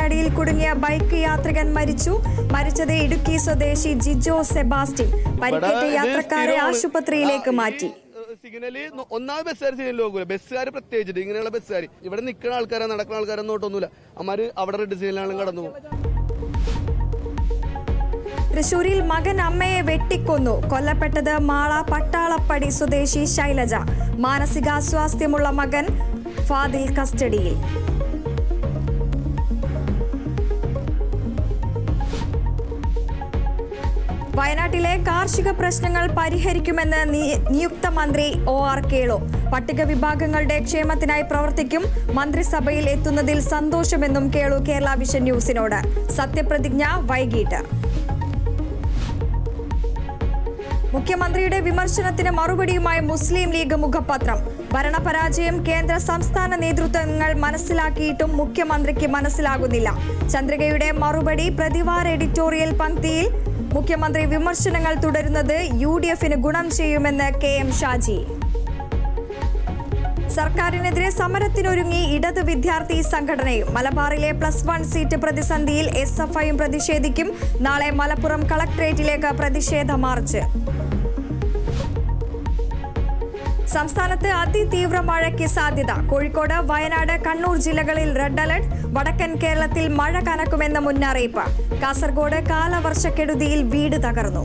കനടിയിൽ കുടുങ്ങിയ ബൈക്ക് യാത്രികൻ മരിച്ചത് ഇടുക്കി സ്വദേശി ജിജോ സെബാസ്റ്റ്യൻ. പരിക്കേറ്റ യാത്രക്കാരെ ആശുപത്രിയിലേക്ക് മാറ്റി. സിഗ്നല് ഒന്നാമത് ബസ്സുകാർ സിഗ്നൽ നോക്കൂല. ബസ്സുകാർ പ്രത്യേകിച്ചിട്ട് ഇങ്ങനെയുള്ള ബസ്സുകാർ ഇവിടെ നിൽക്കുന്ന ആൾക്കാരെ നടക്കുന്ന ആൾക്കാരെ നോട്ടൊന്നുമില്ല. അമ്മാര് അവിടെ റെഡ് സിഗ്നലാണ് കടന്നു പോകും. തൃശൂരിൽ മകൻ അമ്മയെ വെട്ടിക്കൊന്നു. കൊല്ലപ്പെട്ടത് മാള പട്ടാളപ്പടി സ്വദേശി ശൈലജ. മാനസികാസ്വാസ്ഥ്യമുള്ള മകൻ ഫാദിൽ കസ്റ്റഡിയിൽ. വയനാട്ടിലെ കാർഷിക പ്രശ്നങ്ങൾ പരിഹരിക്കുമെന്ന് നിയുക്ത മന്ത്രി OR കേളു. പട്ടിക വിഭാഗങ്ങളുടെ ക്ഷേമത്തിനായി പ്രവർത്തിക്കും. മന്ത്രിസഭയിൽ എത്തുന്നതിൽ സന്തോഷമെന്നും കേളു കേരള വിഷൻ ന്യൂസിനോട്. സത്യപ്രതിജ്ഞ വൈകിട്ട്. മുഖ്യമന്ത്രിയുടെ വിമർശനത്തിന് മറുപടിയുമായി മുസ്ലിം ലീഗ് മുഖപത്രം. ഭരണപരാജയം കേന്ദ്ര സംസ്ഥാന നേതൃത്വങ്ങൾ മനസ്സിലാക്കിയിട്ടും മുഖ്യമന്ത്രിക്ക് മനസ്സിലാകുന്നില്ല. ചന്ദ്രികയുടെ മറുപടി. പ്രതിവാര എഡിറ്റോറിയൽ പങ്ക്തിയിൽ മുഖ്യമന്ത്രി വിമർശനങ്ങൾ തുടരുന്നത് UDFന് ഗുണം ചെയ്യുമെന്ന് KM ഷാജി. സർക്കാരിനെതിരെ സമരത്തിനൊരുങ്ങി ഇടത് വിദ്യാർത്ഥി സംഘടനയും. മലബാറിലെ +1 സീറ്റ് പ്രതിസന്ധിയിൽ SFIയും പ്രതിഷേധിക്കും. നാളെ മലപ്പുറം കളക്ടറേറ്റിലേക്ക് പ്രതിഷേധ മാർച്ച്. സംസ്ഥാനത്ത് അതിതീവ്ര മഴയ്ക്ക് സാധ്യത. കോഴിക്കോട്, വയനാട്, കണ്ണൂർ ജില്ലകളിൽ റെഡ് അലർട്ട്. വടക്കൻ കേരളത്തിൽ മഴ കനക്കുമെന്ന മുന്നറിയിപ്പ്. കാസർഗോഡ് കാലവർഷക്കെടുതിയിൽ വീട് തകർന്നു.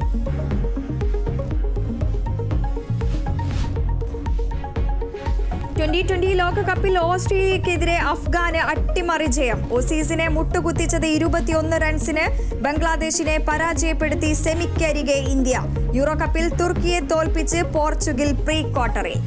T20 ലോകകപ്പിൽ ഓസ്ട്രേലിയക്കെതിരെ അഫ്ഗാന് അട്ടിമറി ജയം. ഓസീസിനെ മുട്ടുകുത്തിച്ചത് 21 റൺസിന്. ബംഗ്ലാദേശിനെ പരാജയപ്പെടുത്തി സെമിക്കരികെ ഇന്ത്യ. യൂറോ കപ്പിൽ തുർക്കിയെ തോൽപ്പിച്ച് പോർച്ചുഗൽ പ്രീ ക്വാർട്ടറിൽ.